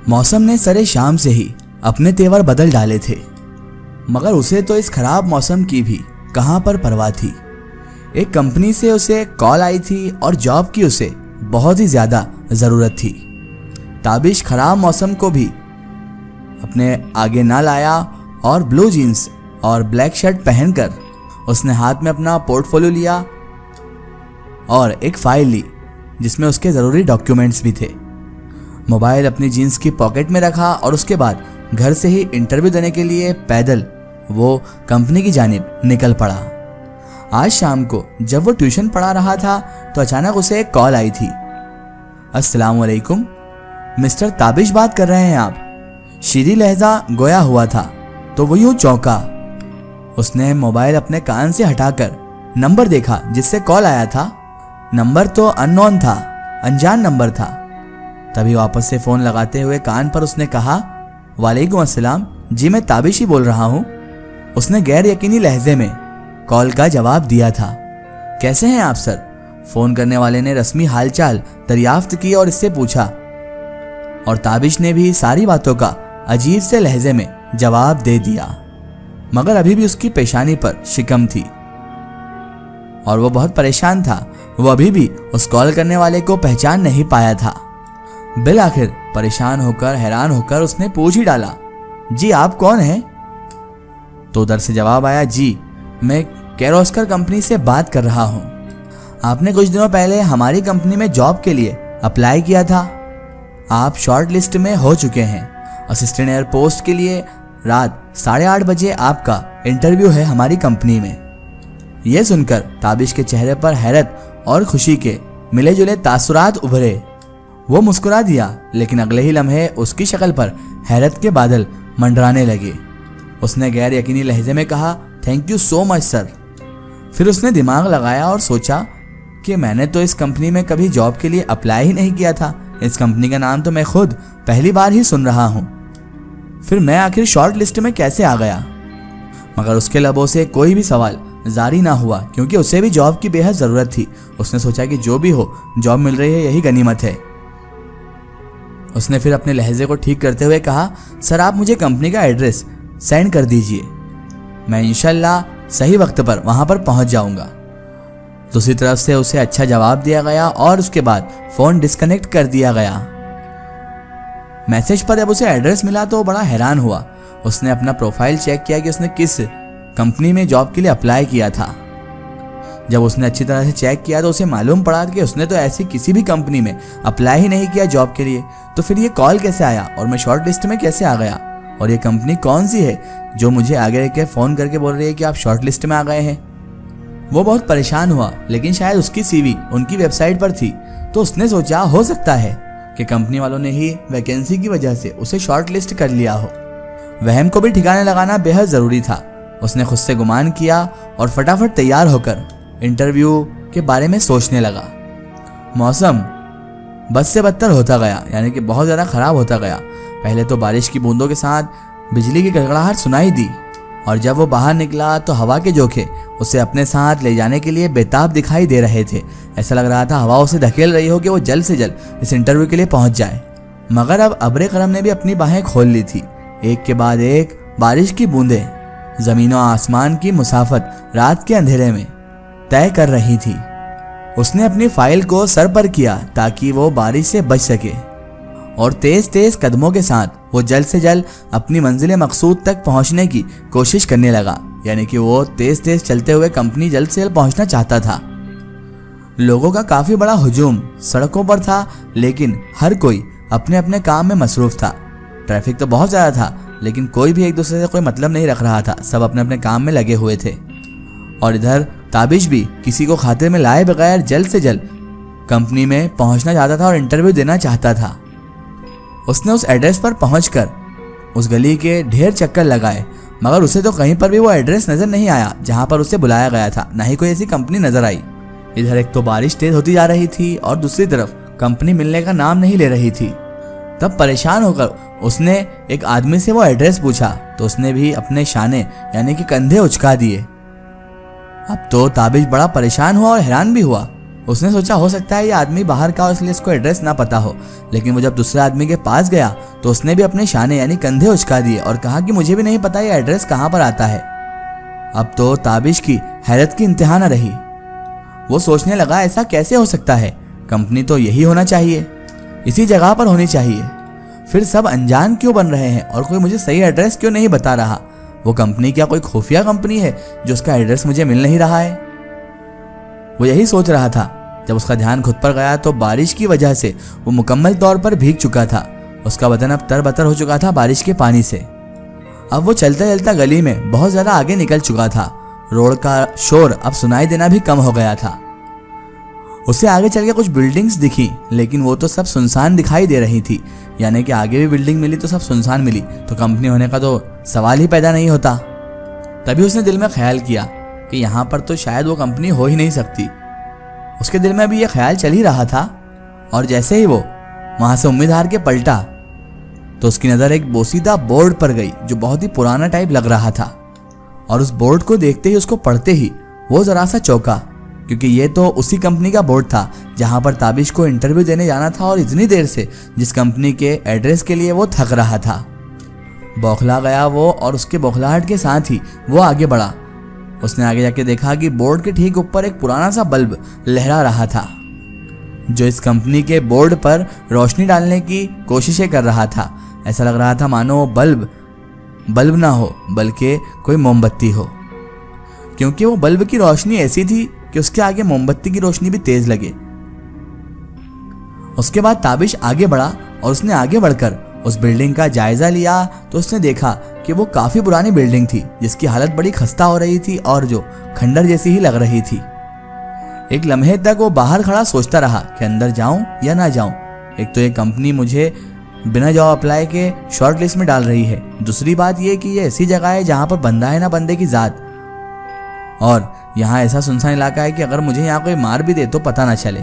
मौसम ने सरे शाम से ही अपने तेवर बदल डाले थे, मगर उसे तो इस खराब मौसम की भी कहां पर परवाह थी। एक कंपनी से उसे कॉल आई थी और जॉब की उसे बहुत ही ज्यादा जरूरत थी। ताबिश खराब मौसम को भी अपने आगे ना लाया और ब्लू जीन्स और ब्लैक शर्ट पहनकर उसने हाथ में अपना पोर्टफोलियो लिया और एक फाइल ली जिसमें उसके ज़रूरी डॉक्यूमेंट्स भी थे। मोबाइल अपनी जीन्स की पॉकेट में रखा और उसके बाद घर से ही इंटरव्यू देने के लिए पैदल वो कंपनी की जानिब निकल पड़ा। आज शाम को जब वो ट्यूशन पढ़ा रहा था तो अचानक उसे एक कॉल आई थी। अस्सलाम वालेकुम, मिस्टर ताबिश बात कर रहे हैं आप? शीरी लहजा गोया हुआ था तो वो यूं चौंका। उसने मोबाइल अपने कान से हटाकर नंबर देखा जिससे कॉल आया था। नंबर तो अननोन था, अनजान नंबर था। तभी वापस से फोन लगाते हुए कान पर उसने कहा, वालेकुम अस्सलाम, जी मैं ताबिश ही बोल रहा हूँ। उसने गैर यकीनी लहजे में कॉल का जवाब दिया था। कैसे हैं आप सर? फोन करने वाले ने रस्मी हालचाल दरियाफ्त की और इससे पूछा, और ताबिश ने भी सारी बातों का अजीब से लहजे में जवाब दे दिया, मगर अभी भी उसकी पेशानी पर शिकम थी और वो बहुत परेशान था। वो अभी भी उस कॉल करने वाले को पहचान नहीं पाया था। बिल आखिर परेशान होकर हैरान होकर उसने पूछ ही डाला, जी आप कौन हैं? तो उधर से जवाब आया, जी मैं कैरोस्कर कंपनी से बात कर रहा हूँ। आपने कुछ दिनों पहले हमारी कंपनी में जॉब के लिए अप्लाई किया था। आप शॉर्ट लिस्ट में हो चुके हैं। असिस्टेंट एयर पोस्ट के लिए रात 8:30 बजे आपका इंटरव्यू है हमारी कंपनी में। यह सुनकर ताबिश के चेहरे पर हैरत और खुशी के मिले जुले तासुरात उभरे। वो मुस्कुरा दिया, लेकिन अगले ही लम्हे उसकी शक्ल पर हैरत के बादल मंडराने लगे। उसने गैर यकीनी लहजे में कहा, thank you so much sir. फिर उसने दिमाग लगाया और सोचा कि मैंने तो इस कंपनी में कभी जॉब के लिए अप्लाई ही नहीं किया था। इस कंपनी का नाम तो मैं खुद पहली बार ही सुन रहा हूँ। फिर मैं आखिर शॉर्ट लिस्ट में कैसे आ गया? मगर उसके लबों से कोई भी सवाल जारी ना हुआ, क्योंकि उसे भी जॉब की बेहद जरूरत थी। उसने सोचा कि जो भी हो, जॉब मिल रही है यही गनीमत है। उसने फिर अपने लहजे को ठीक करते हुए कहा, सर आप मुझे कंपनी का एड्रेस सेंड कर दीजिए, मैं इंशाल्लाह सही वक्त पर वहां पर पहुंच जाऊंगा। दूसरी तरफ से उसे अच्छा जवाब दिया गया और उसके बाद फोन डिस्कनेक्ट कर दिया गया। मैसेज पर जब उसे एड्रेस मिला तो बड़ा हैरान हुआ। उसने अपना प्रोफाइल चेक किया कि उसने किस कंपनी में जॉब के लिए अप्लाई किया था। जब उसने अच्छी तरह से चेक किया तो उसे मालूम पड़ा कि उसने तो ऐसी किसी भी कंपनी में अप्लाई ही नहीं किया जॉब के लिए। तो फिर ये कॉल कैसे आया और मैं शॉर्ट लिस्ट में कैसे आ गया? और ये कंपनी कौन सी है जो मुझे आगे रह के फ़ोन करके बोल रही है कि आप शॉर्ट लिस्ट में आ गए हैं? वो बहुत परेशान हुआ, लेकिन शायद उसकी सीवी उनकी वेबसाइट पर थी तो उसने सोचा हो सकता है कि कंपनी वालों ने ही वैकेंसी की वजह से उसे शॉर्ट लिस्ट कर लिया हो। वहम को भी ठिकाने लगाना बेहद ज़रूरी था। उसने खुद से गुमान किया और फटाफट तैयार होकर इंटरव्यू के बारे में सोचने लगा। मौसम बद से बदतर होता गया, यानी कि बहुत ज़्यादा ख़राब होता गया। पहले तो बारिश की बूंदों के साथ बिजली की गड़गड़ाहट सुनाई दी और जब वो बाहर निकला तो हवा के झोंके उसे अपने साथ ले जाने के लिए बेताब दिखाई दे रहे थे। ऐसा लग रहा था हवा उसे धकेल रही हो कि वो जल्द से जल्द इस इंटरव्यू के लिए पहुंच जाए। मगर अब अब्रे करम ने भी अपनी बाहें खोल ली थी। एक के बाद एक बारिश की बूंदें ज़मीन और आसमान की मुसाफत रात के अंधेरे में तय कर रही थी। उसने अपनी फाइल को सर पर किया ताकि वो बारिश से बच सके और तेज तेज कदमों के साथ वो जल्द से जल्द अपनी मंजिल मकसूद तक पहुंचने की कोशिश करने लगा। यानी कि वो तेज तेज चलते हुए कंपनी जल्द से जल्द पहुंचना चाहता था। लोगों का काफी बड़ा हुजूम सड़कों पर था, लेकिन हर कोई अपने अपने काम में मसरूफ था। ट्रैफिक तो बहुत ज्यादा था, लेकिन कोई भी एक दूसरे से कोई मतलब नहीं रख रहा था। सब अपने अपने काम में लगे हुए थे और इधर ताबिश भी किसी को खातिर में लाए बगैर जल्द से जल्द कंपनी में पहुंचना चाहता था और इंटरव्यू देना चाहता था। उसने उस एड्रेस पर पहुंचकर उस गली के ढेर चक्कर लगाए, मगर उसे तो कहीं पर भी वो एड्रेस नजर नहीं आया जहां पर उसे बुलाया गया था। ना ही कोई ऐसी कंपनी नजर आई। इधर एक तो बारिश तेज होती जा रही थी और दूसरी तरफ कंपनी मिलने का नाम नहीं ले रही थी। तब परेशान होकर उसने एक आदमी से वो एड्रेस पूछा तो उसने भी अपने शाने यानी कि कंधे उचका दिए। अब तो ताबिश बड़ा परेशान हुआ और हैरान भी हुआ उसने सोचा हो सकता है ये आदमी बाहर का हो इसलिए इसको एड्रेस ना पता हो, लेकिन वो जब दूसरे आदमी के पास गया तो उसने भी अपने शाने यानी कंधे उचका दिए और कहा कि मुझे भी नहीं पता ये एड्रेस कहाँ पर आता है। अब तो ताबिश की हैरत की इंतहा न रही। वो सोचने लगा ऐसा कैसे हो सकता है, कंपनी तो यही होना चाहिए, इसी जगह पर होनी चाहिए, फिर सब अनजान क्यों बन रहे हैं और कोई मुझे सही एड्रेस क्यों नहीं बता रहा। वो कंपनी क्या कोई खुफिया कंपनी है जो उसका एड्रेस मुझे मिल नहीं रहा है। वो यही सोच रहा था जब उसका ध्यान खुद पर गया तो बारिश की वजह से वो मुकम्मल तौर पर भीग चुका था। उसका बदन अब तरबतर हो चुका था बारिश के पानी से। अब वो चलता चलता गली में बहुत ज़्यादा आगे निकल चुका था। रोड का शोर अब सुनाई देना भी कम हो गया था। उसे आगे चल के कुछ बिल्डिंग्स दिखी, लेकिन वो तो सब सुनसान दिखाई दे रही थी, यानी कि आगे भी बिल्डिंग मिली तो सब सुनसान मिली, तो कंपनी होने का तो सवाल ही पैदा नहीं होता। तभी उसने दिल में ख्याल किया कि यहाँ पर तो शायद वो कंपनी हो ही नहीं सकती। उसके दिल में भी ये ख्याल चल ही रहा था और जैसे ही वो वहाँ से उम्मीद हार के पलटा तो उसकी नज़र एक बोसीदा बोर्ड पर गई जो बहुत ही पुराना टाइप लग रहा था। और उस बोर्ड को देखते ही, उसको पढ़ते ही वो ज़रा सा चौंका, क्योंकि ये तो उसी कंपनी का बोर्ड था जहाँ पर ताबिश को इंटरव्यू देने जाना था और इतनी देर से जिस कंपनी के एड्रेस के लिए वो थक रहा था। बौखला गया वो और उसके बौखलाहट के साथ ही वो आगे बढ़ा। उसने आगे जाके देखा कि बोर्ड के ठीक ऊपर एक पुराना सा बल्ब लहरा रहा था जो इस कंपनी के बोर्ड पर रोशनी डालने की कोशिशें कर रहा था। ऐसा लग रहा था मानो बल्ब ना हो बल्कि कोई मोमबत्ती हो, क्योंकि वो बल्ब की रोशनी ऐसी थी कि उसके आगे मोमबत्ती की रोशनी भी तेज लगे। उसके बाद ताबिश आगे बढ़ा और उसने आगे बढ़कर उस बिल्डिंग का जायजा लिया तो उसने देखा कि वो काफी पुरानी बिल्डिंग थी जिसकी हालत बड़ी खस्ता हो रही थी और जो खंडर जैसी ही लग रही थी। एक लम्हे तक वो बाहर खड़ा सोचता रहा कि अंदर जाऊं या ना जाऊं। एक तो ये कंपनी मुझे बिना जॉब अप्लाई के शॉर्ट लिस्ट में डाल रही है, दूसरी बात ये कि ये ऐसी जगह है जहां पर बंदा है ना बंदे की जात, और यहाँ ऐसा सुनसान इलाका है कि अगर मुझे यहाँ कोई मार भी दे तो पता ना चले।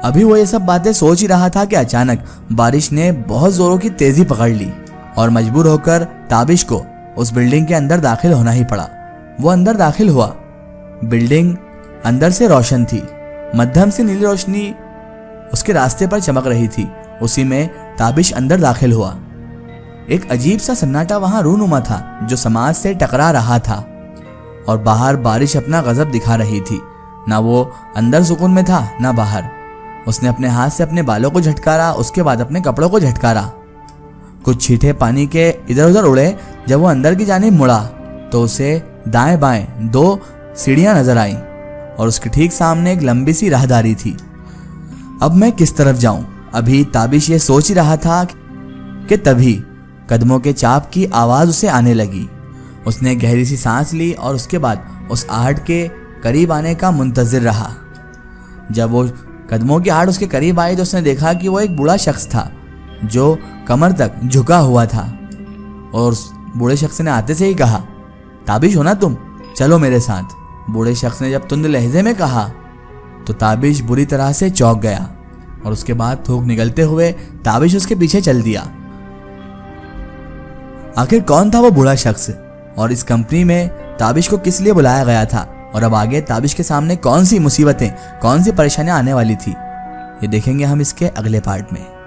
अभी वो ये सब बातें सोच ही रहा था कि अचानक बारिश ने बहुत जोरों की तेजी पकड़ ली और मजबूर होकर ताबिश को उस बिल्डिंग के अंदर दाखिल होना ही पड़ा। वो अंदर दाखिल हुआ। बिल्डिंग अंदर से रोशन थी, मध्यम से नीली रोशनी उसके रास्ते पर चमक रही थी। उसी में ताबिश अंदर दाखिल हुआ। एक अजीब सा सन्नाटा वहां रूनुमा था जो समाज से टकरा रहा था और बाहर बारिश अपना गजब दिखा रही थी। ना वो अंदर सुकून में था ना बाहर। उसने अपने हाथ से अपने बालों को झटकारा, उसके बाद अपने कपड़ों को झटकारा। कुछ छींटे पानी के इधर उधर उड़े। जब वो अंदर की जानिब मुड़ा तो उसे दाएं बाएं 2 सीढ़ियां नजर आईं और उसके ठीक सामने एक लंबी सी राहदारी थी। अब मैं किस तरफ जाऊं? अभी ताबिश ये सोच ही रहा था कि तभी कदमों के चाप की आवाज उसे आने लगी। उसने गहरी सी सांस ली और उसके बाद उस आहट के करीब आने का मुंतजिर रहा। जब वो कदमों की आहट उसके करीब आई तो उसने देखा कि वो एक बूढ़ा शख्स था जो कमर तक झुका हुआ था और उस बूढ़े शख्स ने आते से ही कहा, ताबिश हो ना तुम, चलो मेरे साथ। बूढ़े शख्स ने जब तुंद लहजे में कहा तो ताबिश बुरी तरह से चौंक गया और उसके बाद थूक निकलते हुए ताबिश उसके पीछे चल दिया। आखिर कौन था वो बूढ़ा शख्स और इस कंपनी में ताबिश को किस लिए बुलाया गया था और अब आगे ताबिश के सामने कौन सी मुसीबतें, कौन सी परेशानियां आने वाली थी, ये देखेंगे हम इसके अगले पार्ट में।